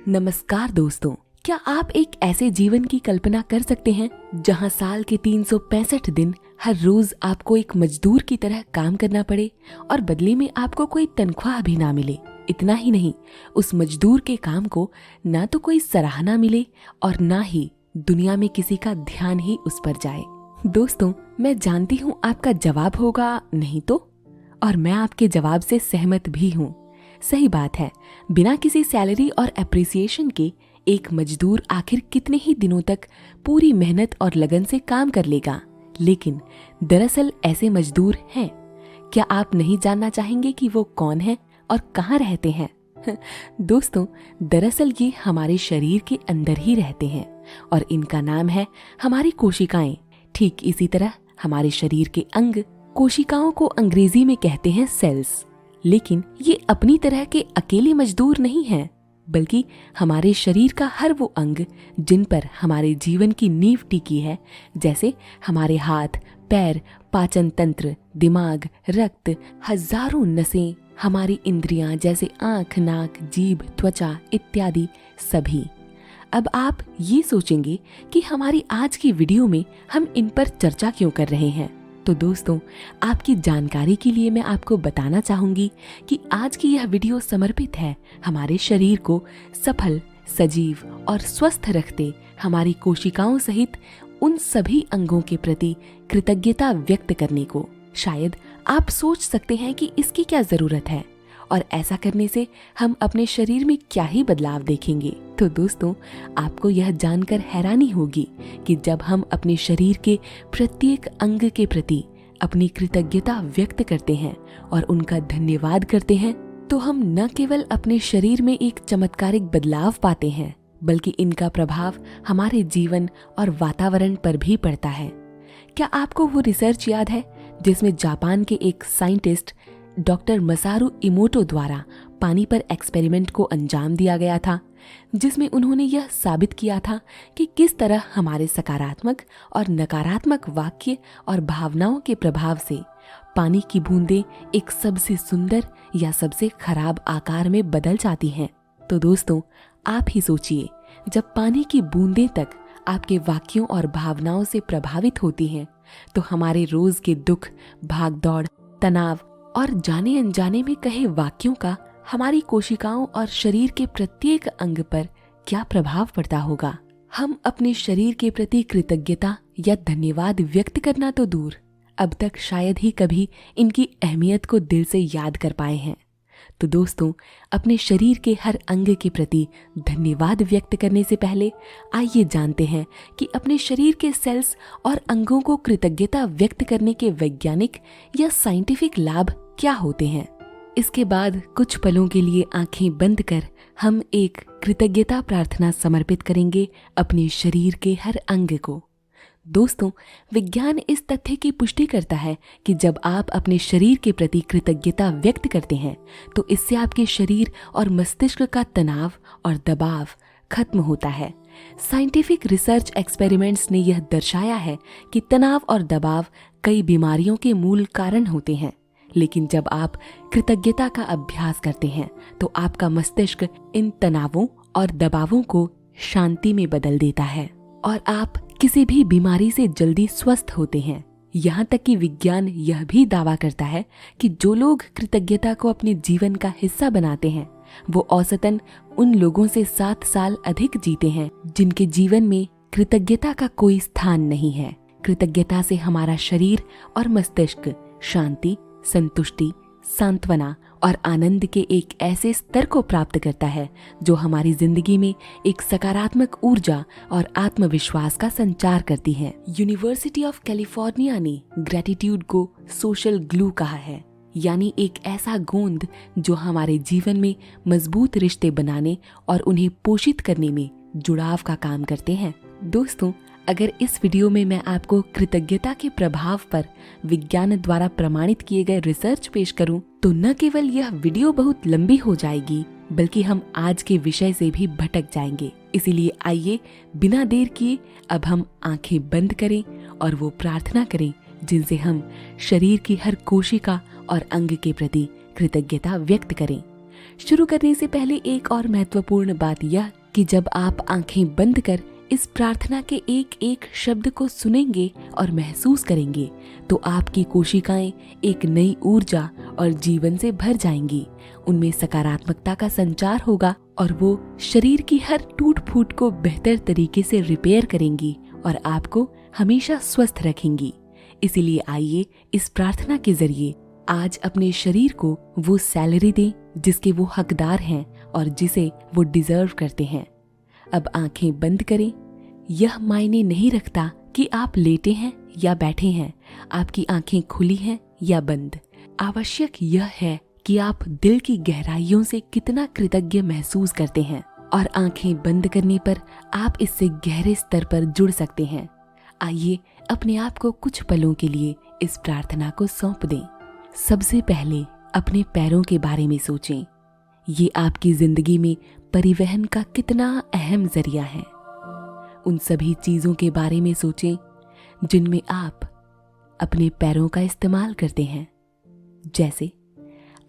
नमस्कार दोस्तों, क्या आप एक ऐसे जीवन की कल्पना कर सकते हैं जहां साल के 365 दिन हर रोज आपको एक मजदूर की तरह काम करना पड़े और बदले में आपको कोई तनख्वाह भी ना मिले। इतना ही नहीं, उस मजदूर के काम को ना तो कोई सराहना मिले और ना ही दुनिया में किसी का ध्यान ही उस पर जाए। दोस्तों, मैं जानती हूँ आपका जवाब होगा नहीं तो, और मैं आपके जवाब से सहमत भी हूँ। सही बात है, बिना किसी सैलरी और एप्रिसिएशन के एक मजदूर आखिर कितने ही दिनों तक पूरी मेहनत और लगन से काम कर लेगा। लेकिन दरअसल ऐसे मजदूर हैं। क्या आप नहीं जानना चाहेंगे कि वो कौन है और कहाँ रहते हैं? दोस्तों, दरअसल ये हमारे शरीर के अंदर ही रहते हैं और इनका नाम है हमारी कोशिकाएं। ठीक इसी तरह हमारे शरीर के अंग कोशिकाओं को अंग्रेजी में कहते हैं सेल्स। लेकिन ये अपनी तरह के अकेले मजदूर नहीं हैं, बल्कि हमारे शरीर का हर वो अंग जिन पर हमारे जीवन की नींव टिकी है, जैसे हमारे हाथ, पैर, पाचन तंत्र, दिमाग, रक्त, हजारों नसें, हमारी इंद्रियां जैसे आंख, नाक, जीभ, त्वचा इत्यादि सभी। अब आप ये सोचेंगे कि हमारी आज की वीडियो में हम इन पर चर्चा क्यों कर रहे हैं। तो दोस्तों, आपकी जानकारी के लिए मैं आपको बताना चाहूंगी कि आज की यह वीडियो समर्पित है हमारे शरीर को सफल, सजीव और स्वस्थ रखते हमारी कोशिकाओं सहित उन सभी अंगों के प्रति कृतज्ञता व्यक्त करने को। शायद आप सोच सकते हैं कि इसकी क्या जरूरत है और ऐसा करने से हम अपने शरीर में क्या ही बदलाव देखेंगे। तो दोस्तों, आपको यह जानकर हैरानी होगी कि जब हम अपने शरीर के प्रत्येक अंग के प्रति अपनी कृतज्ञता व्यक्त करते हैं और उनका धन्यवाद करते हैं, तो हम न केवल अपने शरीर में एक चमत्कारिक बदलाव पाते हैं, बल्कि इनका प्रभाव हमारे जीवन और वातावरण पर भी पड़ता है। क्या आपको वो रिसर्च याद है जिसमें जापान के एक साइंटिस्ट डॉक्टर मसारू इमोटो द्वारा पानी पर एक्सपेरिमेंट को अंजाम दिया गया था, जिसमें उन्होंने यह साबित किया था कि किस तरह हमारे सकारात्मक और नकारात्मक वाक्य और भावनाओं के प्रभाव से पानी की बूंदें एक सबसे सुंदर या सबसे खराब आकार में बदल जाती हैं। तो दोस्तों, आप ही सोचिए, जब पानी की बूंदें तक आपके वाक्यों और भावनाओं से प्रभावित होती हैं, तो हमारे रोज के दुख, भागदौड़, तनाव और जाने अनजाने में कहे वाक्यों का हमारी कोशिकाओं और शरीर के प्रत्येक अंग पर क्या प्रभाव पड़ता होगा। हम अपने शरीर के प्रति कृतज्ञता या धन्यवाद व्यक्त करना तो दूर, अब तक शायद ही कभी इनकी अहमियत को दिल से याद कर पाए हैं। तो दोस्तों, अपने शरीर के हर अंग के प्रति धन्यवाद व्यक्त करने से पहले आइए जानते हैं कि अपने शरीर के सेल्स और अंगों को कृतज्ञता व्यक्त करने के वैज्ञानिक या साइंटिफिक लाभ क्या होते हैं। इसके बाद कुछ पलों के लिए आंखें बंद कर हम एक कृतज्ञता प्रार्थना समर्पित करेंगे अपने शरीर के हर अंग को। दोस्तों, विज्ञान इस तथ्य की पुष्टि करता है कि जब आप अपने शरीर के प्रति कृतज्ञता व्यक्त करते हैं, तो इससे आपके शरीर और मस्तिष्क का तनाव और दबाव खत्म होता है। साइंटिफिक रिसर्च एक्सपेरिमेंट्स ने यह दर्शाया है कि तनाव और दबाव कई बीमारियों के मूल कारण होते हैं, लेकिन जब आप कृतज्ञता का अभ्यास करते हैं, तो आपका मस्तिष्क इन तनावों और दबावों को शांति में बदल देता है और आप किसी भी बीमारी से जल्दी स्वस्थ होते हैं। यहाँ तक कि विज्ञान यह भी दावा करता है कि जो लोग कृतज्ञता को अपने जीवन का हिस्सा बनाते हैं, वो औसतन उन लोगों से 7 साल अधिक जीते हैं जिनके जीवन में कृतज्ञता का कोई स्थान नहीं है। कृतज्ञता से हमारा शरीर और मस्तिष्क शांति, संतुष्टि, सांत्वना और आनंद के एक ऐसे स्तर को प्राप्त करता है जो हमारी जिंदगी में एक सकारात्मक ऊर्जा और आत्मविश्वास का संचार करती है। यूनिवर्सिटी ऑफ कैलिफोर्निया ने ग्रेटिट्यूड को सोशल ग्लू कहा है, यानी एक ऐसा गोंद जो हमारे जीवन में मजबूत रिश्ते बनाने और उन्हें पोषित करने में जुड़ाव का काम करते हैं। दोस्तों, अगर इस वीडियो में मैं आपको कृतज्ञता के प्रभाव पर विज्ञान द्वारा प्रमाणित किए गए रिसर्च पेश करूं, तो न केवल यह वीडियो बहुत लंबी हो जाएगी, बल्कि हम आज के विषय से भी भटक जाएंगे। इसीलिए आइए बिना देर किए अब हम आंखें बंद करें और वो प्रार्थना करें जिनसे हम शरीर की हर कोशिका और अंग के प्रति कृतज्ञता व्यक्त करें। शुरू करने से पहले एक और महत्वपूर्ण बात यह कि जब आप आंखें बंद कर इस प्रार्थना के एक एक शब्द को सुनेंगे और महसूस करेंगे तो आपकी कोशिकाएं एक नई ऊर्जा और जीवन से भर जाएंगी। उनमें सकारात्मकता का संचार होगा और वो शरीर की हर टूट फूट को बेहतर तरीके से रिपेयर करेंगी और आपको हमेशा स्वस्थ रखेंगी। इसीलिए आइए इस प्रार्थना के जरिए आज अपने शरीर को वो सैलरी दें जिसके वो हकदार हैं और जिसे वो डिजर्व करते हैं। अब आंखें बंद करें। यह मायने नहीं रखता कि आप लेटे हैं या बैठे हैं, आपकी आंखें खुली हैं या बंद। आवश्यक यह है कि आप दिल की गहराइयों से कितना कृतज्ञ महसूस करते हैं और आंखें बंद करने पर आप इससे गहरे स्तर पर जुड़ सकते हैं। आइए अपने आप को कुछ पलों के लिए इस प्रार्थना को सौंप दें। सबसे पहले अपने पैरों के बारे में सोचें। ये आपकी जिंदगी में परिवहन का कितना अहम जरिया है। उन सभी चीजों के बारे में सोचें जिनमें आप अपने पैरों का इस्तेमाल करते हैं, जैसे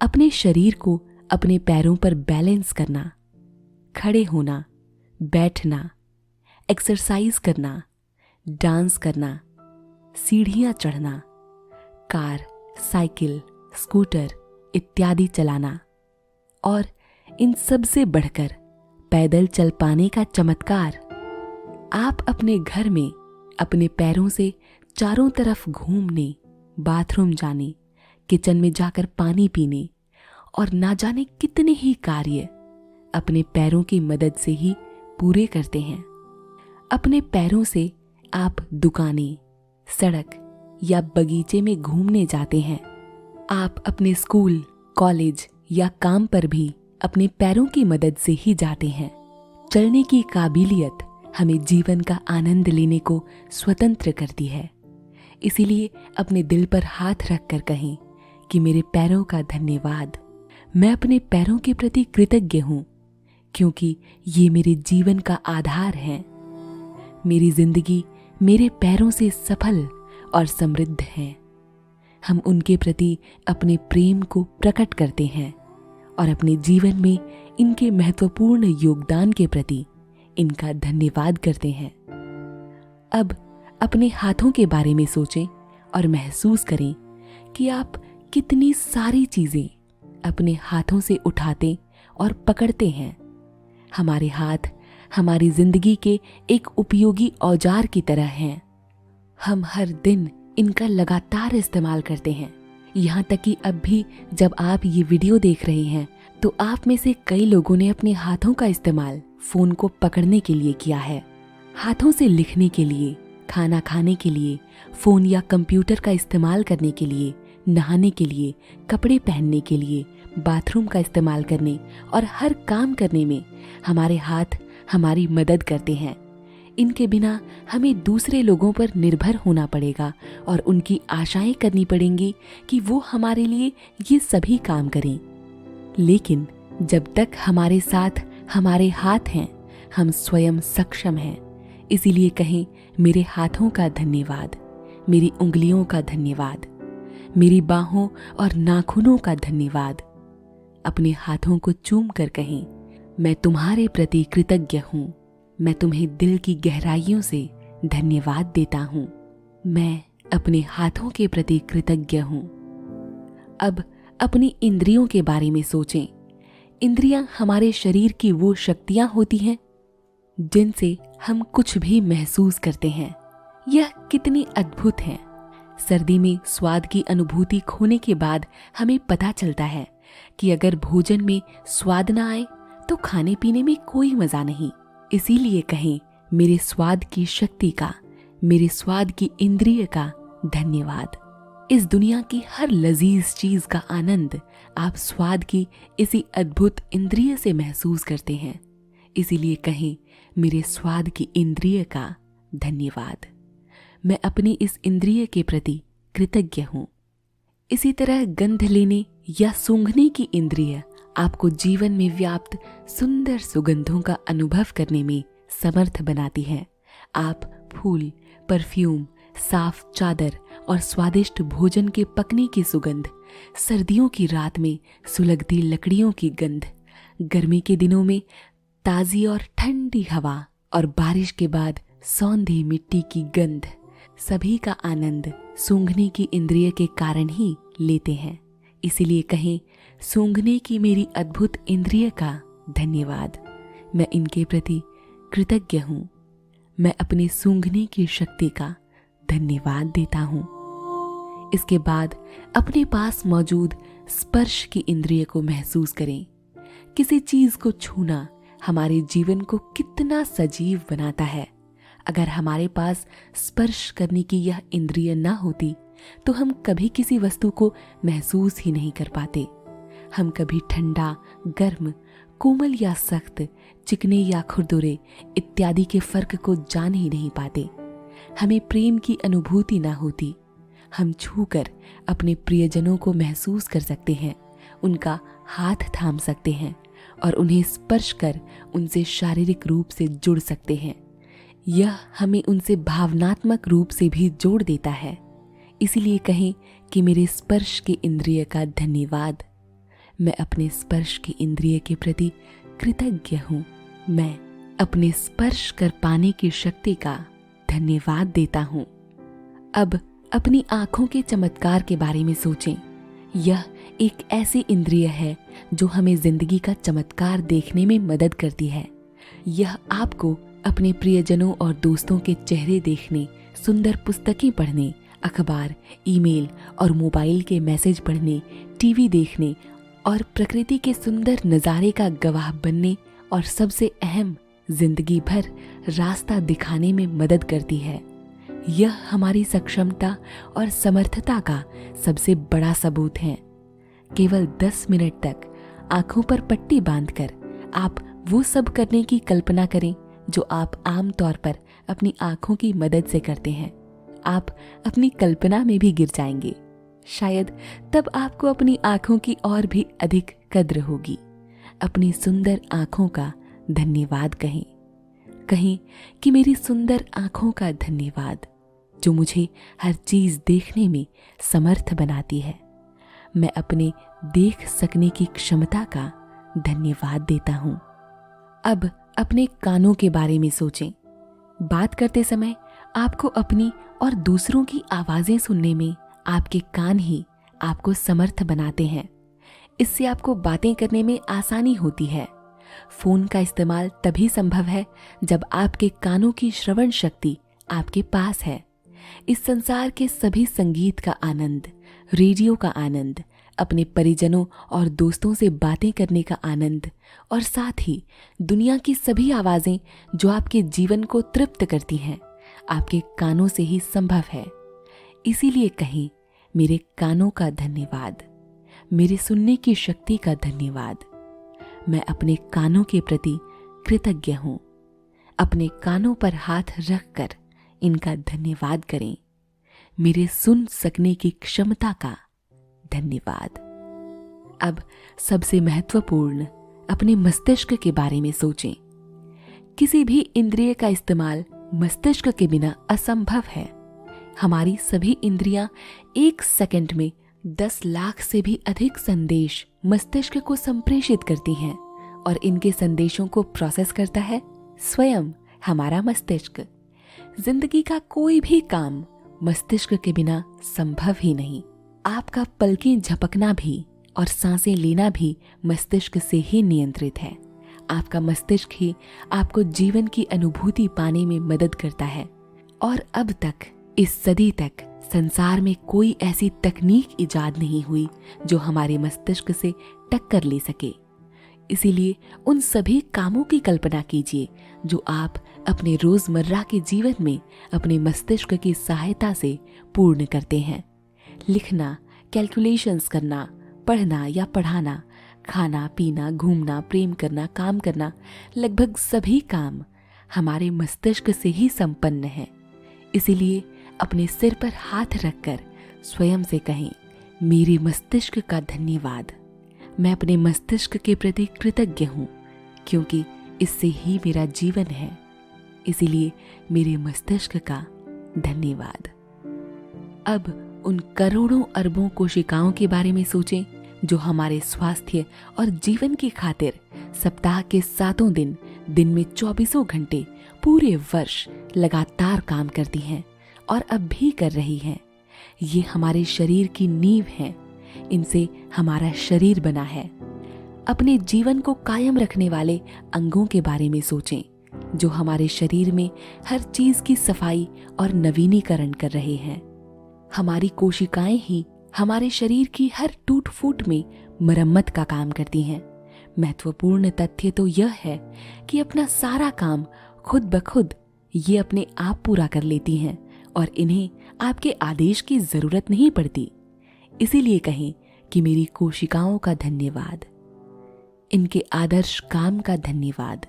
अपने शरीर को अपने पैरों पर बैलेंस करना, खड़े होना, बैठना, एक्सरसाइज करना, डांस करना, सीढ़ियां चढ़ना, कार, साइकिल, स्कूटर इत्यादि चलाना और इन सब से बढ़कर पैदल चल पाने का चमत्कार। आप अपने घर में अपने पैरों से चारों तरफ घूमने, बाथरूम जाने, किचन में जाकर पानी पीने और ना जाने कितने ही कार्य अपने पैरों की मदद से ही पूरे करते हैं। अपने पैरों से आप दुकानें, सड़क या बगीचे में घूमने जाते हैं। आप अपने स्कूल, कॉलेज या काम पर भी अपने पैरों की मदद से ही जाते हैं। चलने की काबिलियत हमें जीवन का आनंद लेने को स्वतंत्र करती है। इसीलिए अपने दिल पर हाथ रखकर कहें कि मेरे पैरों का धन्यवाद। मैं अपने पैरों के प्रति कृतज्ञ हूँ क्योंकि ये मेरे जीवन का आधार है। मेरी जिंदगी मेरे पैरों से सफल और समृद्ध है। हम उनके प्रति अपने प्रेम को प्रकट करते हैं और अपने जीवन में इनके महत्वपूर्ण योगदान के प्रति इनका धन्यवाद करते हैं। अब अपने हाथों के बारे में सोचें और महसूस करें कि आप कितनी सारी चीजें अपने हाथों से उठाते और पकड़ते हैं। हमारे हाथ हमारी जिंदगी के एक उपयोगी औजार की तरह हैं। हम हर दिन इनका लगातार इस्तेमाल करते हैं। यहाँ तक कि अब भी जब आप ये वीडियो देख रहे हैं तो आप में से कई लोगों ने अपने हाथों का इस्तेमाल फोन को पकड़ने के लिए किया है, हाथों से लिखने के लिए, खाना खाने के लिए, फोन या कंप्यूटर का इस्तेमाल करने के लिए, नहाने के लिए, कपड़े पहनने के लिए, बाथरूम का इस्तेमाल करने और हर काम करने में हमारे हाथ हमारी मदद करते हैं। इनके बिना हमें दूसरे लोगों पर निर्भर होना पड़ेगा और उनकी आशाएं करनी पड़ेंगी कि वो हमारे लिए ये सभी काम करें। लेकिन जब तक हमारे साथ हमारे हाथ हैं, हम स्वयं सक्षम हैं। इसीलिए कहें मेरे हाथों का धन्यवाद, मेरी उंगलियों का धन्यवाद, मेरी बाहों और नाखूनों का धन्यवाद। अपने हाथों को चूम कर कहें मैं तुम्हारे प्रति कृतज्ञ हूँ। मैं तुम्हें दिल की गहराइयों से धन्यवाद देता हूँ। मैं अपने हाथों के प्रति कृतज्ञ हूँ। अब अपनी इंद्रियों के बारे में सोचें। इंद्रियां हमारे शरीर की वो शक्तियां होती हैं जिनसे हम कुछ भी महसूस करते हैं। यह कितनी अद्भुत है। सर्दी में स्वाद की अनुभूति खोने के बाद हमें पता चलता है कि अगर भोजन में स्वाद न आए तो खाने पीने में कोई मजा नहीं। इसीलिए कहें मेरे स्वाद की शक्ति का, मेरे स्वाद की इंद्रिय का धन्यवाद। इस दुनिया की हर लजीज चीज का आनंद आप स्वाद की इसी अद्भुत इंद्रिय से महसूस करते हैं। इसीलिए कहें मेरे स्वाद की इंद्रिय का धन्यवाद। मैं अपनी इस इंद्रिय के प्रति कृतज्ञ हूँ। इसी तरह गंध लेने या सूंघने की इंद्रिय आपको जीवन में व्याप्त सुंदर सुगंधों का अनुभव करने में समर्थ बनाती है। आप फूल, परफ्यूम, साफ चादर और स्वादिष्ट भोजन के पकने की सुगंध सर्दियों की रात में सुलगती लकड़ियों की गंध, गर्मी के दिनों में ताज़ी और ठंडी हवा और बारिश के बाद सौंधी मिट्टी की गंध, सभी का आनंद सूंघने की इंद्रिय के कारण ही लेते हैं। इसीलिए कहें, सूंघने की मेरी अद्भुत इंद्रिय का धन्यवाद। मैं इनके प्रति कृतज्ञ हूँ। मैं अपने सूंघने की शक्ति का धन्यवाद देता हूँ। इसके बाद अपने पास मौजूद स्पर्श की इंद्रिय को महसूस करें। किसी चीज को छूना हमारे जीवन को कितना सजीव बनाता है। अगर हमारे पास स्पर्श करने की यह इंद्रिय ना होती तो हम कभी किसी वस्तु को महसूस ही नहीं कर पाते। हम कभी ठंडा, गर्म, कोमल या सख्त, चिकने या खुरदुरे इत्यादि के फर्क को जान ही नहीं पाते। हमें प्रेम की अनुभूति ना होती। हम छूकर अपने प्रियजनों को महसूस कर सकते हैं, उनका हाथ थाम सकते हैं और उन्हें स्पर्श कर उनसे शारीरिक रूप से जुड़ सकते हैं। यह हमें उनसे भावनात्मक रूप से भी जोड़ देता है। इसीलिए कहें कि मेरे स्पर्श के इंद्रिय का धन्यवाद। मैं अपने स्पर्श के इंद्रिय के प्रति कृतज्ञ हूँ। मैं अपने स्पर्श कर पाने की शक्ति का धन्यवाद देता हूँ। अब अपनी आंखों के चमत्कार के बारे में सोचें। यह एक ऐसी इंद्रिय है जो हमें जिंदगी का चमत्कार देखने में मदद करती है। यह आपको अपने प्रियजनों और दोस्तों के चेहरे देखने, सुंदर पुस्तकें पढ़ने, अखबार, ईमेल और मोबाइल के मैसेज पढ़ने, टीवी देखने और प्रकृति के सुंदर नज़ारे का गवाह बनने और सबसे अहम, जिंदगी भर रास्ता दिखाने में मदद करती है। यह हमारी सक्षमता और समर्थता का सबसे बड़ा सबूत है। केवल 10 मिनट तक आंखों पर पट्टी बांधकर आप वो सब करने की कल्पना करें जो आप आम तौर पर अपनी आंखों की मदद से करते हैं। आप अपनी कल्पना में भी गिर जाएंगे। शायद तब आपको अपनी आंखों की और भी अधिक कद्र होगी। अपनी सुंदर आंखों का धन्यवाद कहें। कहें कि मेरी सुंदर आंखों का धन्यवाद जो मुझे हर चीज देखने में समर्थ बनाती है। मैं अपने देख सकने की क्षमता का धन्यवाद देता हूँ। अब अपने कानों के बारे में सोचें। बात करते समय आपको अपनी और दूसरों की आवाजें सुनने में आपके कान ही आपको समर्थ बनाते हैं। इससे आपको बातें करने में आसानी होती है। फोन का इस्तेमाल तभी संभव है जब आपके कानों की श्रवण शक्ति आपके पास है। इस संसार के सभी संगीत का आनंद, रेडियो का आनंद, अपने परिजनों और दोस्तों से बातें करने का आनंद और साथ ही दुनिया की सभी आवाजें जो आपके जीवन को तृप्त करती हैं, आपके कानों से ही संभव है। इसीलिए कहें, मेरे कानों का धन्यवाद, मेरे सुनने की शक्ति का धन्यवाद। मैं अपने कानों के प्रति कृतज्ञ हूँ। अपने कानों पर हाथ रखकर इनका धन्यवाद करें। मेरे सुन सकने की क्षमता का धन्यवाद। अब सबसे महत्वपूर्ण, अपने मस्तिष्क के बारे में सोचें। किसी भी इंद्रिय का इस्तेमाल मस्तिष्क के बिना असंभव है। हमारी सभी इंद्रियां 1 सेकंड में 10 लाख से भी अधिक संदेश मस्तिष्क को संप्रेषित करती हैं और इनके संदेशों को प्रोसेस करता है स्वयं हमारा मस्तिष्क। जिंदगी का कोई भी काम मस्तिष्क के बिना संभव ही नहीं। आपका पलकें झपकना भी और सांसें लेना भी मस्तिष्क से ही नियंत्रित है। आपका मस्तिष्क ही आपको जीवन की अनुभूति पाने में मदद करता है। और अब तक, इस सदी तक संसार में कोई ऐसी तकनीक इजाद नहीं हुई जो हमारे मस्तिष्क से टक्कर ले सके। इसीलिए उन सभी कामों की कल्पना कीजिए जो आप अपने रोजमर्रा के जीवन में अपने मस्तिष्क की सहायता से पूर्ण करते हैं। लिखना, कैलकुलेशंस करना, पढ़ना या पढ़ाना, खाना पीना, घूमना, प्रेम करना, काम करना, लगभग सभी काम हमारे मस्तिष्क से ही संपन्न है। इसीलिए अपने सिर पर हाथ रखकर स्वयं से कहें, मेरे मस्तिष्क का धन्यवाद। मैं अपने मस्तिष्क के प्रति कृतज्ञ हूँ क्योंकि इससे ही मेरा जीवन है। इसीलिए मेरे मस्तिष्क का धन्यवाद। अब उन करोड़ों अरबों कोशिकाओं के बारे में सोचें जो हमारे स्वास्थ्य और जीवन की खातिर सप्ताह के 7 दिन, दिन में 24 घंटे, पूरे वर्ष लगातार काम करती हैं और अब भी कर रही हैं। ये हमारे शरीर की नींव हैं। इनसे हमारा शरीर बना है। अपने जीवन को कायम रखने वाले अंगों के बारे में सोचें जो हमारे शरीर में हर चीज की सफाई और नवीनीकरण कर रहे हैं। हमारी कोशिकाएं ही हमारे शरीर की हर टूट फूट में मरम्मत का काम करती हैं। महत्वपूर्ण तथ्य तो यह है कि अपना सारा काम खुद ब खुद ये अपने आप पूरा कर लेती हैं और इन्हें आपके आदेश की जरूरत नहीं पड़ती। इसीलिए कहें कि मेरी कोशिकाओं का धन्यवाद, इनके आदर्श काम का धन्यवाद,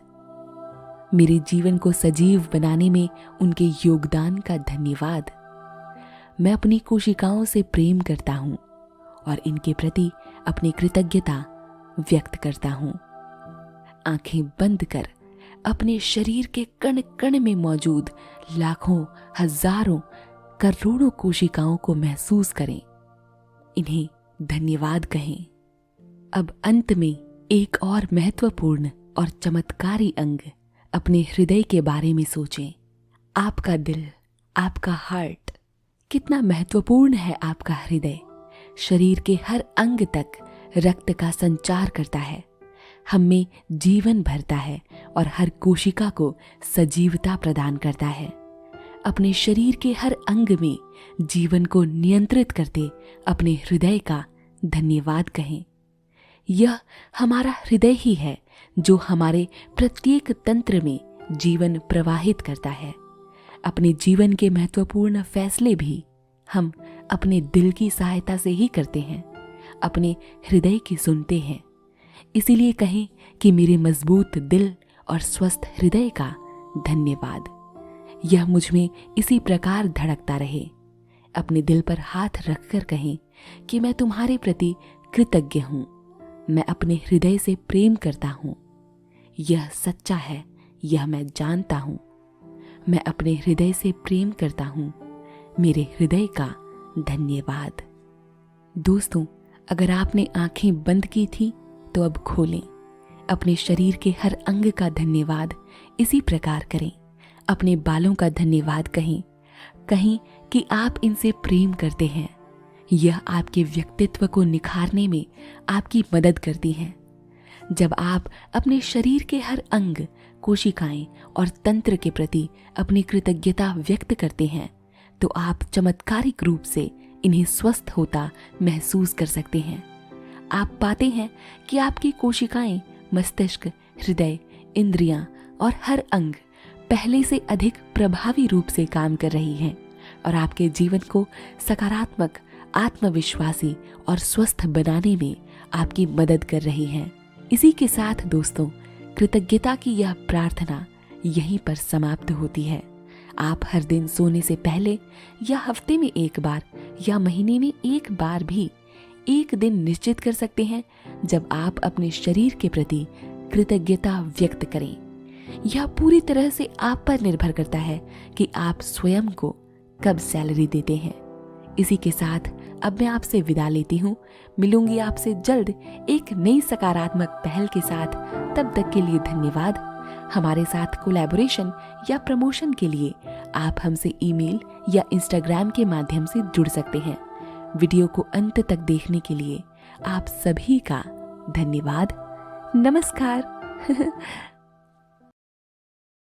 मेरे जीवन को सजीव बनाने में उनके योगदान का धन्यवाद। मैं अपनी कोशिकाओं से प्रेम करता हूं और इनके प्रति अपनी कृतज्ञता व्यक्त करता हूं। आंखें बंद कर अपने शरीर के कण कण में मौजूद लाखों, हजारों, करोड़ों कोशिकाओं को महसूस करें। इन्हें धन्यवाद कहें। अब अंत में एक और महत्वपूर्ण और चमत्कारी अंग, अपने हृदय के बारे में सोचें। आपका दिल, आपका हार्ट कितना महत्वपूर्ण है। आपका हृदय शरीर के हर अंग तक रक्त का संचार करता है, हम में जीवन भरता है और हर कोशिका को सजीवता प्रदान करता है। अपने शरीर के हर अंग में जीवन को नियंत्रित करते अपने हृदय का धन्यवाद कहें। यह हमारा हृदय ही है जो हमारे प्रत्येक तंत्र में जीवन प्रवाहित करता है। अपने जीवन के महत्वपूर्ण फैसले भी हम अपने दिल की सहायता से ही करते हैं, अपने हृदय की सुनते हैं। इसीलिए कहें कि मेरे मजबूत दिल और स्वस्थ हृदय का धन्यवाद। यह मुझ में इसी प्रकार धड़कता रहे। अपने दिल पर हाथ रखकर कहें कि मैं तुम्हारे प्रति कृतज्ञ हूँ। मैं अपने हृदय से प्रेम करता हूँ। यह सच्चा है, यह मैं जानता हूँ। मैं अपने हृदय से प्रेम करता हूँ। मेरे हृदय का धन्यवाद। दोस्तों, अगर आपने आंखें बंद की थी तो अब खोलें। अपने शरीर के हर अंग का धन्यवाद इसी प्रकार करें। अपने बालों का धन्यवाद कहें कि आप इनसे प्रेम करते हैं। यह आपके व्यक्तित्व को निखारने में आपकी मदद करती है। जब आप अपने शरीर के हर अंग, कोशिकाएं और तंत्र के प्रति अपनी कृतज्ञता व्यक्त करते हैं तो आप चमत्कारिक रूप से इन्हें स्वस्थ होता महसूस कर सकते हैं। आप पाते हैं कि आपकी कोशिकाएं, मस्तिष्क, हृदय, इंद्रियां और हर अंग पहले से अधिक प्रभावी रूप से काम कर रही हैं और आपके जीवन को सकारात्मक, आत्मविश्वासी और स्वस्थ बनाने में आपकी मदद कर रही हैं। इसी के साथ दोस्तों, कृतज्ञता की यह प्रार्थना यहीं पर समाप्त होती है। आप हर दिन सोने से पहले या हफ्ते में एक बार या महीने में एक बार भी एक दिन निश्चित कर सकते हैं जब आप अपने शरीर के प्रति कृतज्ञता व्यक्त करें। यह पूरी तरह से आप पर निर्भर करता है कि आप स्वयं को कब सैलरी देते हैं। इसी के साथ अब मैं आपसे विदा लेती हूँ। मिलूंगी आपसे जल्द एक नई सकारात्मक पहल के साथ। तब तक के लिए धन्यवाद। हमारे साथ कोलैबोरेशन या प्रमोशन के लिए आप हमसे ईमेल या इंस्टाग्राम के माध्यम से जुड़ सकते हैं। वीडियो को अंत तक देखने के लिए आप सभी का धन्यवाद। नमस्कार।